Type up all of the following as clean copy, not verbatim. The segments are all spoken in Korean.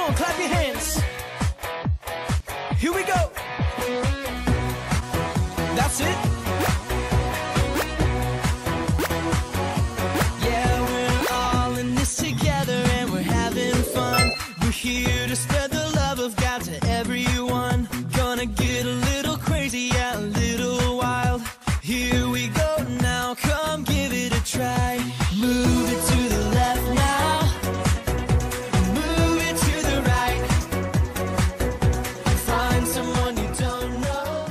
on, clap your hands. Here we go. That's it. Yeah, we're all in this together and we're having fun. We're here to spread the love of God to everyone. Gonna get a little crazy, yeah, a little wild. Here we go now, come give it a try. Move it to the left now. Move it to the right. Find someone you don't know.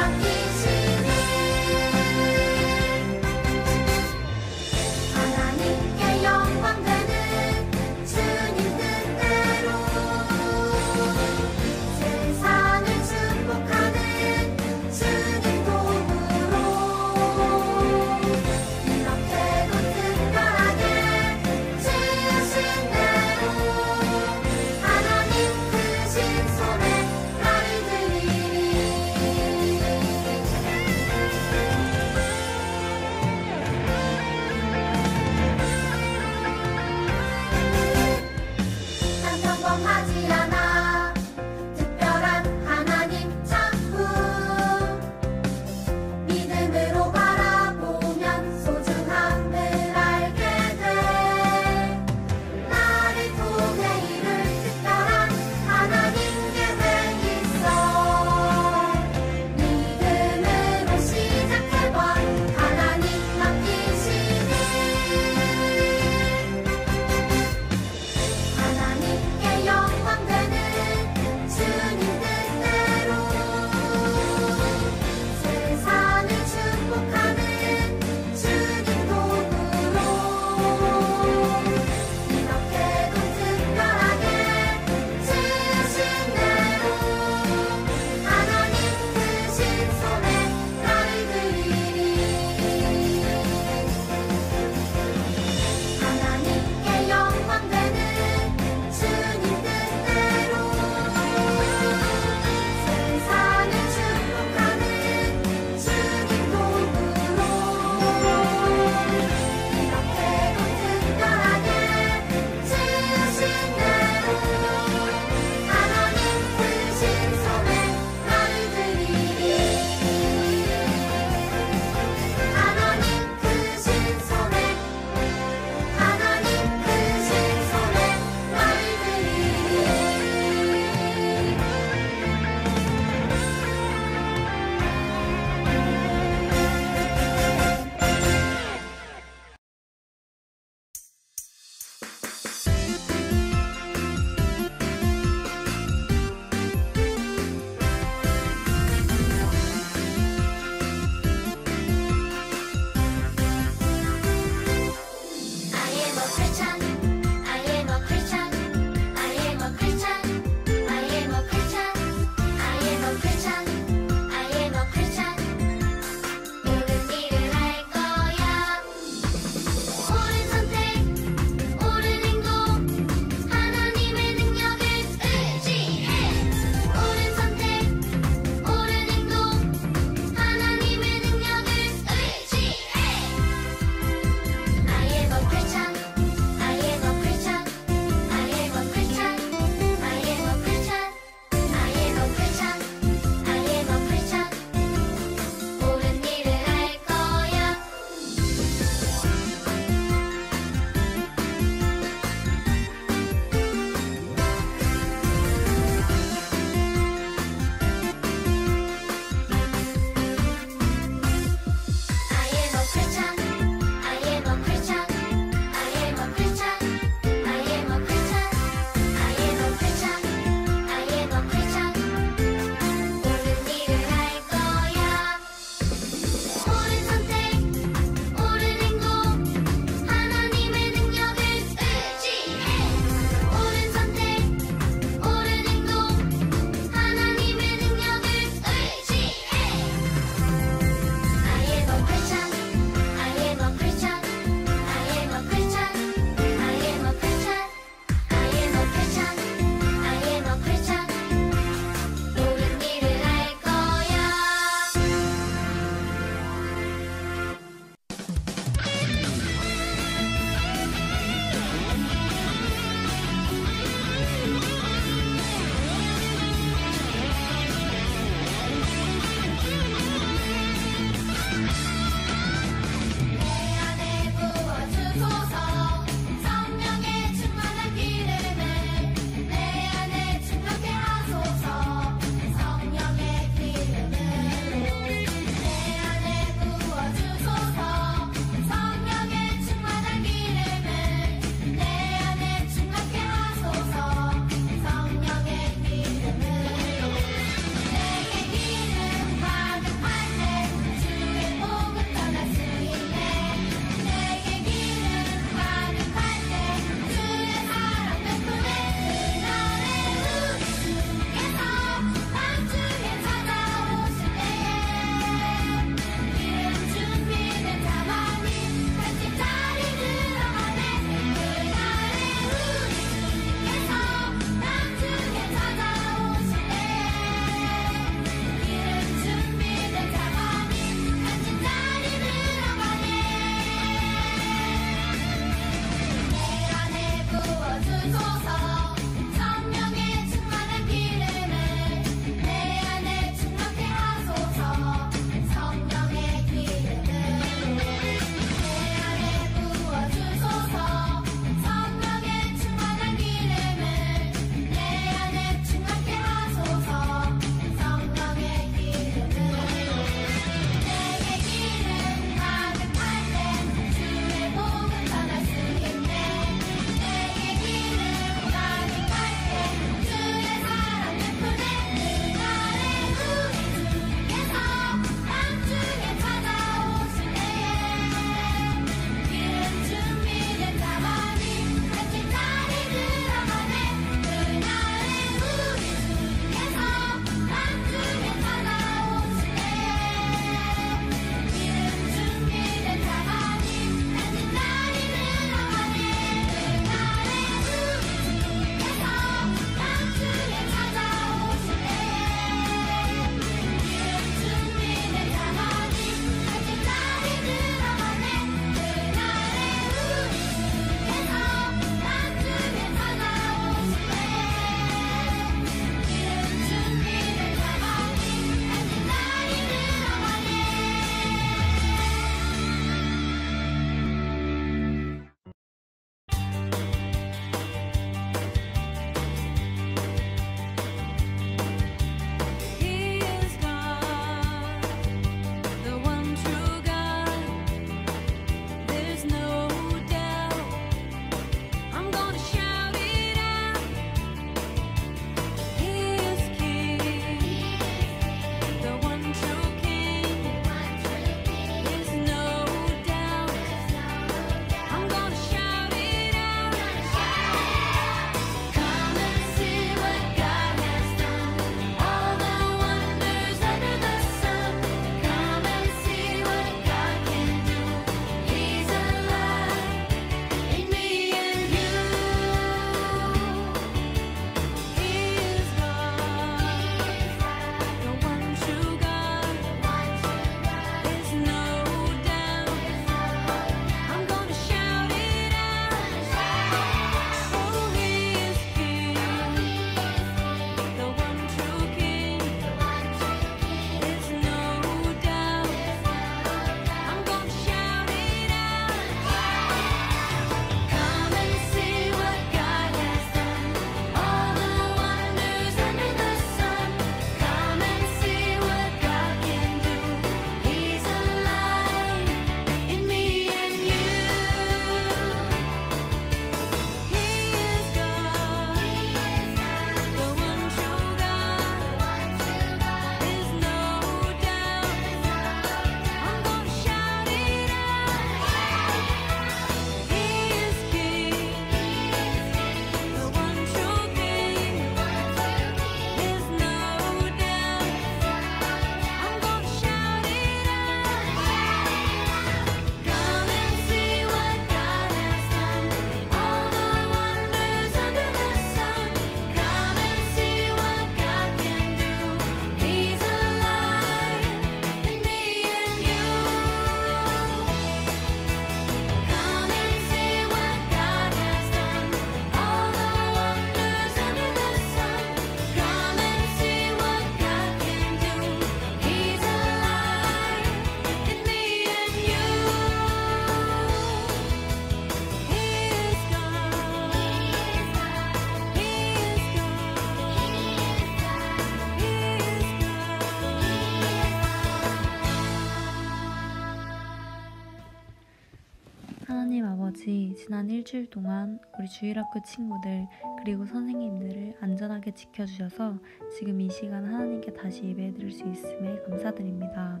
하나님 아버지, 지난 일주일 동안 우리 주일학교 친구들 그리고 선생님들을 안전하게 지켜주셔서 지금 이 시간 하나님께 다시 예배드릴 수 있음에 감사드립니다.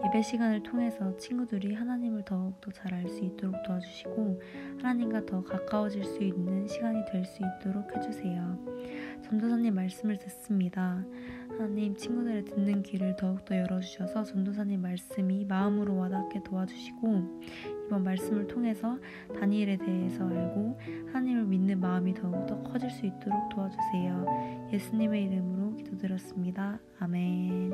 예배 시간을 통해서 친구들이 하나님을 더욱더 잘 알 수 있도록 도와주시고 하나님과 더 가까워질 수 있는 시간이 될 수 있도록 해주세요. 전도사님 말씀을 듣습니다. 하나님, 친구들의 듣는 귀를 더욱더 열어주셔서 전도사님 말씀이 마음으로 와닿게 도와주시고 이번 말씀을 통해서 다니엘에 대해서 알고 하나님을 믿는 마음이 더욱더 커질 수 있도록 도와주세요. 예수님의 이름으로 기도드렸습니다. 아멘.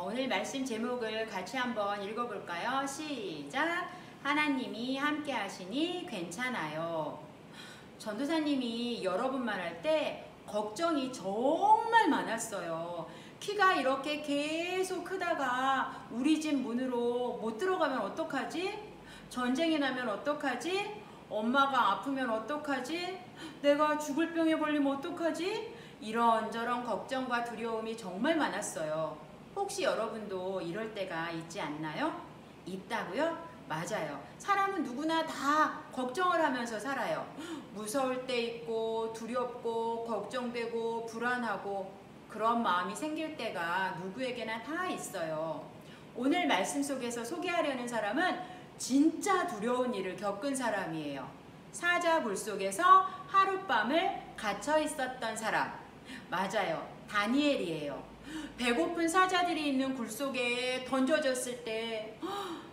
오늘 말씀 제목을 같이 한번 읽어볼까요? 시작! 하나님이 함께 하시니 괜찮아요. 전도사님이 여러분 말할 때 걱정이 정말 많았어요. 키가 이렇게 계속 크다가 우리 집 문으로 못 들어가면 어떡하지? 전쟁이 나면 어떡하지? 엄마가 아프면 어떡하지? 내가 죽을 병에 걸리면 어떡하지? 이런저런 걱정과 두려움이 정말 많았어요. 혹시 여러분도 이럴 때가 있지 않나요? 있다고요? 맞아요. 사람은 누구나 다 걱정을 하면서 살아요. 무서울 때 있고 두렵고 걱정되고 불안하고 그런 마음이 생길 때가 누구에게나 다 있어요. 오늘 말씀 속에서 소개하려는 사람은 진짜 두려운 일을 겪은 사람이에요. 사자 굴 속에서 하룻밤을 갇혀 있었던 사람. 맞아요. 다니엘이에요. 배고픈 사자들이 있는 굴 속에 던져졌을 때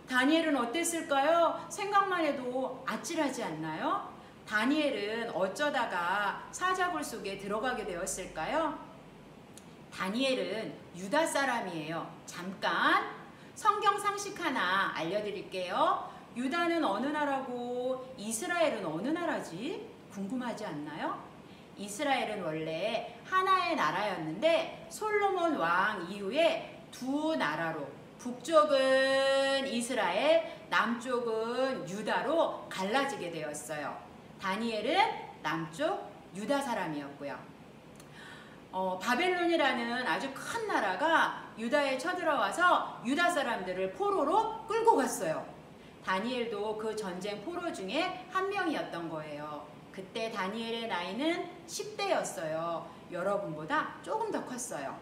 다니엘은 어땠을까요? 생각만 해도 아찔하지 않나요? 다니엘은 어쩌다가 사자굴 속에 들어가게 되었을까요? 다니엘은 유다 사람이에요. 잠깐 성경 상식 하나 알려드릴게요. 유다는 어느 나라고 이스라엘은 어느 나라지? 궁금하지 않나요? 이스라엘은 원래 하나의 나라였는데 솔로몬 왕 이후에 두 나라로, 북쪽은 이스라엘, 남쪽은 유다로 갈라지게 되었어요. 다니엘은 남쪽 유다 사람이었고요. 바벨론이라는 아주 큰 나라가 유다에 쳐들어와서 유다 사람들을 포로로 끌고 갔어요. 다니엘도 그 전쟁 포로 중에 한 명이었던 거예요. 그때 다니엘의 나이는 10대였어요. 여러분보다 조금 더 컸어요.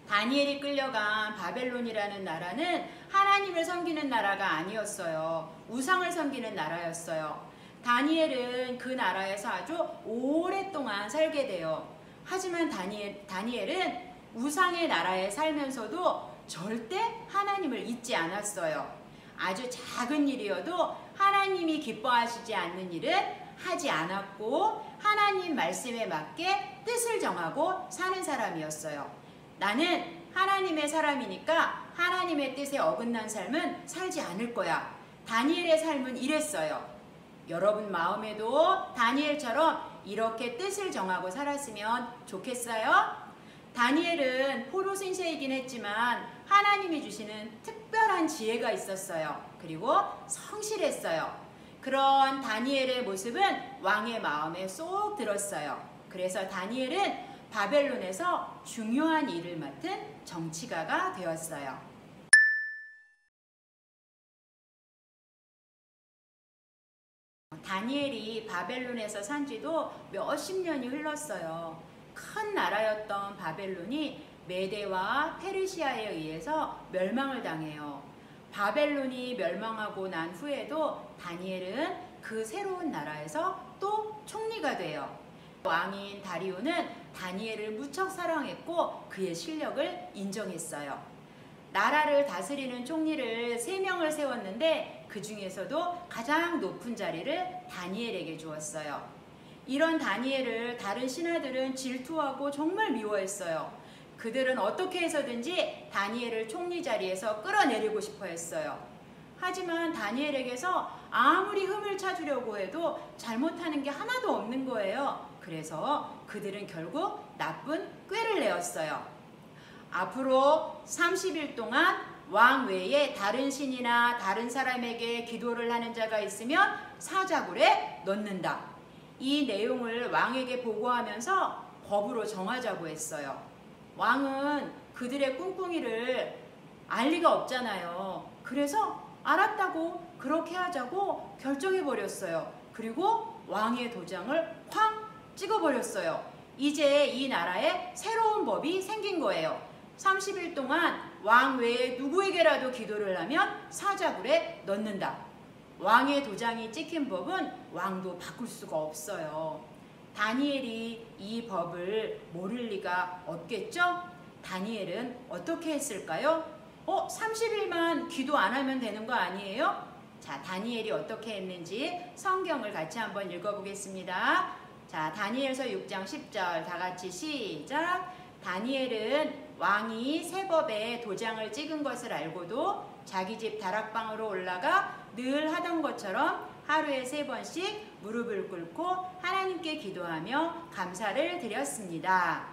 다니엘이 끌려간 바벨론이라는 나라는 하나님을 섬기는 나라가 아니었어요. 우상을 섬기는 나라였어요. 다니엘은 그 나라에서 아주 오랫동안 살게 돼요. 하지만 다니엘은 우상의 나라에 살면서도 절대 하나님을 잊지 않았어요. 아주 작은 일이어도 하나님이 기뻐하시지 않는 일은 하지 않았고 하나님 말씀에 맞게 뜻을 정하고 사는 사람이었어요. 나는 하나님의 사람이니까 하나님의 뜻에 어긋난 삶은 살지 않을 거야. 다니엘의 삶은 이랬어요. 여러분 마음에도 다니엘처럼 이렇게 뜻을 정하고 살았으면 좋겠어요? 다니엘은 포로 신세이긴 했지만 하나님이 주시는 특별한 지혜가 있었어요. 그리고 성실했어요. 그런 다니엘의 모습은 왕의 마음에 쏙 들었어요. 그래서 다니엘은 바벨론에서 중요한 일을 맡은 정치가가 되었어요. 다니엘이 바벨론에서 산 지도 몇십 년이 흘렀어요. 큰 나라였던 바벨론이 메대와 페르시아에 의해서 멸망을 당해요. 바벨론이 멸망하고 난 후에도 다니엘은 그 새로운 나라에서 또 총리가 돼요. 왕인 다리오는 다니엘을 무척 사랑했고 그의 실력을 인정했어요. 나라를 다스리는 총리를 3명을 세웠는데 그 중에서도 가장 높은 자리를 다니엘에게 주었어요. 이런 다니엘을 다른 신하들은 질투하고 정말 미워했어요. 그들은 어떻게 해서든지 다니엘을 총리 자리에서 끌어내리고 싶어 했어요. 하지만 다니엘에게서 아무리 흠을 찾으려고 해도 잘못하는 게 하나도 없는 거예요. 그래서 그들은 결국 나쁜 꾀를 내었어요. 앞으로 30일 동안 왕 외에 다른 신이나 다른 사람에게 기도를 하는 자가 있으면 사자굴에 넣는다. 이 내용을 왕에게 보고하면서 법으로 정하자고 했어요. 왕은 그들의 꿍꿍이를 알 리가 없잖아요. 그래서 알았다고 그렇게 하자고 결정해 버렸어요. 그리고 왕의 도장을 쾅 찍어버렸어요. 이제 이 나라에 새로운 법이 생긴 거예요. 30일 동안 왕 외에 누구에게라도 기도를 하면 사자굴에 넣는다. 왕의 도장이 찍힌 법은 왕도 바꿀 수가 없어요. 다니엘이 이 법을 모를 리가 없겠죠? 다니엘은 어떻게 했을까요? 30일만 기도 안 하면 되는 거 아니에요? 자, 다니엘이 어떻게 했는지 성경을 같이 한번 읽어보겠습니다. 자, 다니엘서 6장 10절 다 같이 시작. 다니엘은 왕이 새 법에 도장을 찍은 것을 알고도 자기 집 다락방으로 올라가 늘 하던 것처럼 하루에 3번씩 무릎을 꿇고 하나님께 기도하며 감사를 드렸습니다.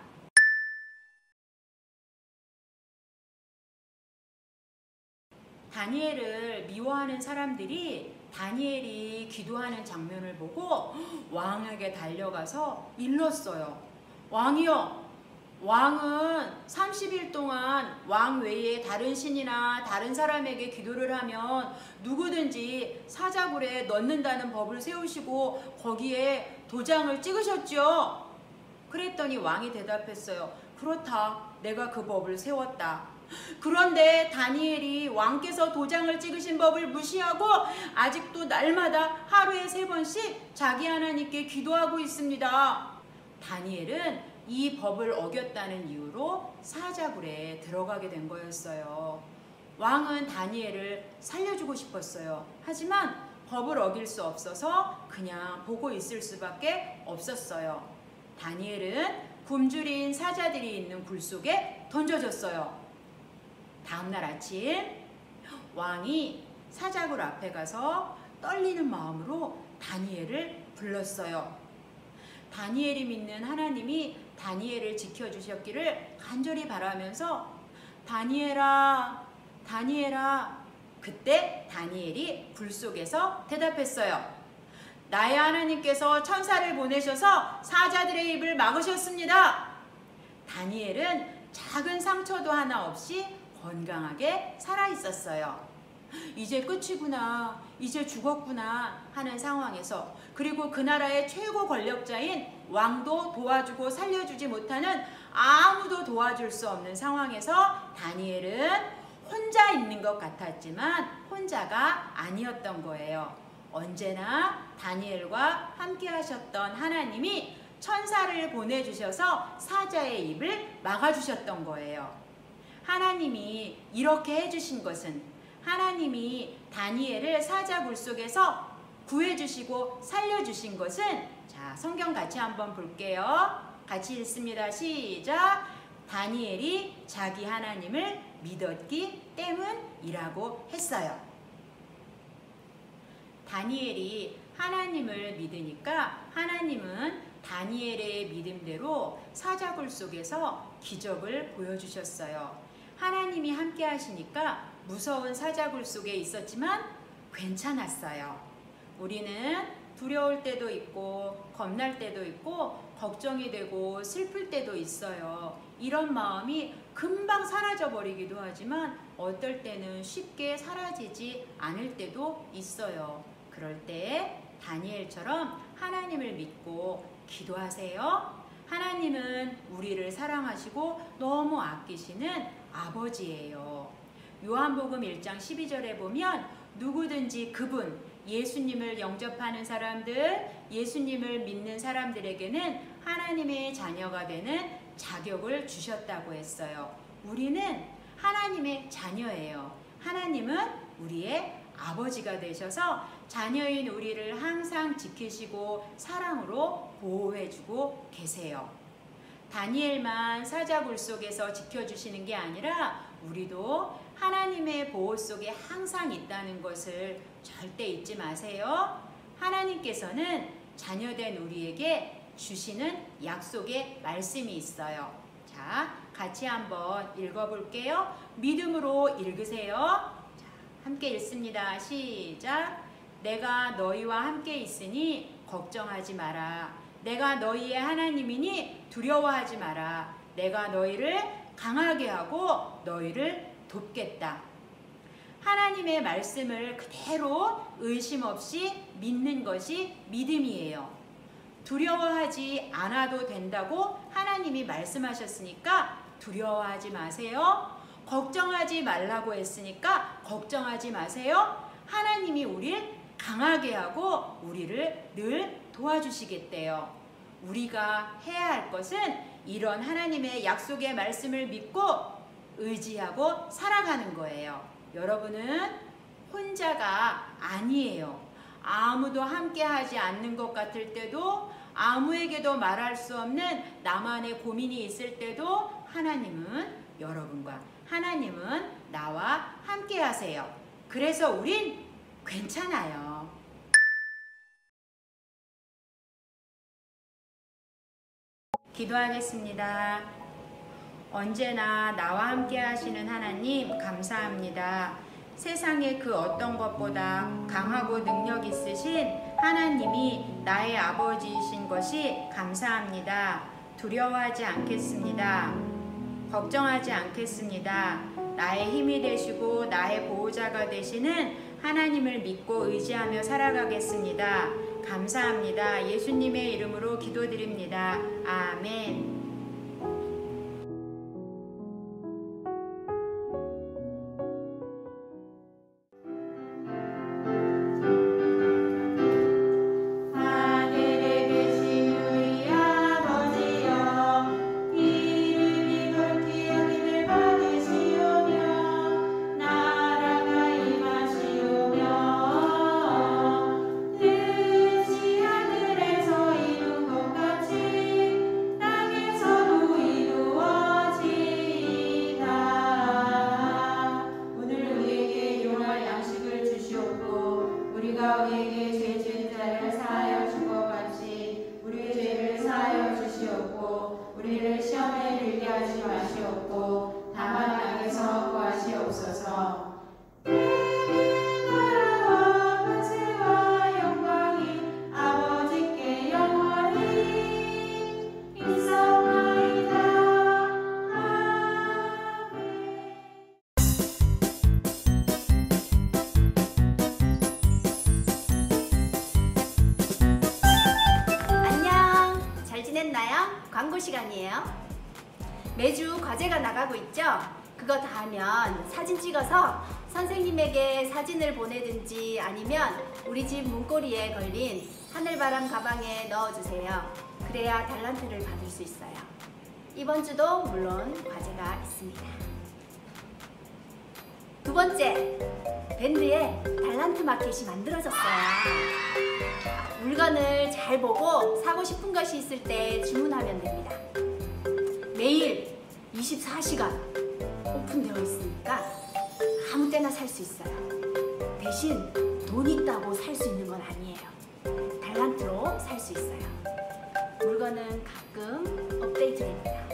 다니엘을 미워하는 사람들이 다니엘이 기도하는 장면을 보고 왕에게 달려가서 일렀어요. 왕이여, 왕은 30일 동안 왕 외에 다른 신이나 다른 사람에게 기도를 하면 누구든지 사자굴에 넣는다는 법을 세우시고 거기에 도장을 찍으셨죠? 그랬더니 왕이 대답했어요. 그렇다, 내가 그 법을 세웠다. 그런데 다니엘이 왕께서 도장을 찍으신 법을 무시하고 아직도 날마다 하루에 3번씩 자기 하나님께 기도하고 있습니다. 다니엘은 이 법을 어겼다는 이유로 사자굴에 들어가게 된 거였어요. 왕은 다니엘을 살려주고 싶었어요. 하지만 법을 어길 수 없어서 그냥 보고 있을 수밖에 없었어요. 다니엘은 굶주린 사자들이 있는 굴 속에 던져졌어요. 다음날 아침 왕이 사자굴 앞에 가서 떨리는 마음으로 다니엘을 불렀어요. 다니엘이 믿는 하나님이 다니엘을 지켜주셨기를 간절히 바라면서 다니엘아, 다니엘아. 그때 다니엘이 불 속에서 대답했어요. 나의 하나님께서 천사를 보내셔서 사자들의 입을 막으셨습니다. 다니엘은 작은 상처도 하나 없이 건강하게 살아 있었어요. 이제 끝이구나, 이제 죽었구나 하는 상황에서, 그리고 그 나라의 최고 권력자인 왕도 도와주고 살려주지 못하는, 아무도 도와줄 수 없는 상황에서 다니엘은 혼자 있는 것 같았지만 혼자가 아니었던 거예요. 언제나 다니엘과 함께 하셨던 하나님이 천사를 보내주셔서 사자의 입을 막아주셨던 거예요. 하나님이 이렇게 해주신 것은, 하나님이 다니엘을 사자굴 속에서 구해주시고 살려주신 것은, 자, 성경 같이 한번 볼게요. 같이 읽습니다. 시작. 다니엘이 자기 하나님을 믿었기 때문이라고 했어요. 다니엘이 하나님을 믿으니까 하나님은 다니엘의 믿음대로 사자굴 속에서 기적을 보여주셨어요. 하나님이 함께 하시니까 무서운 사자굴 속에 있었지만 괜찮았어요. 우리는 두려울 때도 있고 겁날 때도 있고 걱정이 되고 슬플 때도 있어요. 이런 마음이 금방 사라져 버리기도 하지만 어떨 때는 쉽게 사라지지 않을 때도 있어요. 그럴 때 다니엘처럼 하나님을 믿고 기도하세요. 하나님은 우리를 사랑하시고 너무 아끼시는 아버지예요. 요한복음 1장 12절에 보면 누구든지 그분, 예수님을 영접하는 사람들, 예수님을 믿는 사람들에게는 하나님의 자녀가 되는 자격을 주셨다고 했어요. 우리는 하나님의 자녀예요. 하나님은 우리의 아버지가 되셔서 자녀인 우리를 항상 지키시고 사랑으로 보호해주고 계세요. 다니엘만 사자굴 속에서 지켜주시는 게 아니라 우리도 하나님의 보호 속에 항상 있다는 것을 절대 잊지 마세요. 하나님께서는 자녀된 우리에게 주시는 약속의 말씀이 있어요. 자, 같이 한번 읽어볼게요. 믿음으로 읽으세요. 자, 함께 읽습니다. 시작. 내가 너희와 함께 있으니 걱정하지 마라. 내가 너희의 하나님이니 두려워하지 마라. 내가 너희를 강하게 하고 너희를 돕겠다. 하나님의 말씀을 그대로 의심 없이 믿는 것이 믿음이에요. 두려워하지 않아도 된다고 하나님이 말씀하셨으니까 두려워하지 마세요. 걱정하지 말라고 했으니까 걱정하지 마세요. 하나님이 우리를 강하게 하고 우리를 늘 도와주시겠대요. 우리가 해야 할 것은 이런 하나님의 약속의 말씀을 믿고 의지하고 살아가는 거예요. 여러분은 혼자가 아니에요. 아무도 함께 하지 않는 것 같을 때도, 아무에게도 말할 수 없는 나만의 고민이 있을 때도 하나님은 여러분과, 하나님은 나와 함께 하세요. 그래서 우린 괜찮아요. 기도하겠습니다. 언제나 나와 함께 하시는 하나님 감사합니다. 세상의 그 어떤 것보다 강하고 능력 있으신 하나님이 나의 아버지이신 것이 감사합니다. 두려워하지 않겠습니다. 걱정하지 않겠습니다. 나의 힘이 되시고 나의 보호자가 되시는 하나님을 믿고 의지하며 살아가겠습니다. 감사합니다. 예수님의 이름으로 기도드립니다. 아멘. 우리를 시험에 들게 하지 마시옵고 다만 악에서 구하시옵소서. 내 나라와 권세와 영광이 아버지께 영원히 있사오나이다. 아멘. 안녕, 잘 지냈나요? 광고 시간이에요. 매주 과제가 나가고 있죠? 그거 다 하면 사진 찍어서 선생님에게 사진을 보내든지 아니면 우리 집 문고리에 걸린 하늘바람 가방에 넣어주세요. 그래야 달란트를 받을 수 있어요. 이번 주도 물론 과제가 있습니다. 두 번째, 밴드에 달란트 마켓이 만들어졌어요. 물건을 잘 보고 사고 싶은 것이 있을 때 주문하면 됩니다. 매일 24시간 오픈되어 있으니까 아무 때나 살 수 있어요. 대신 돈 있다고 살 수 있는 건 아니에요. 달란트로 살 수 있어요. 물건은 가끔 업데이트 됩니다.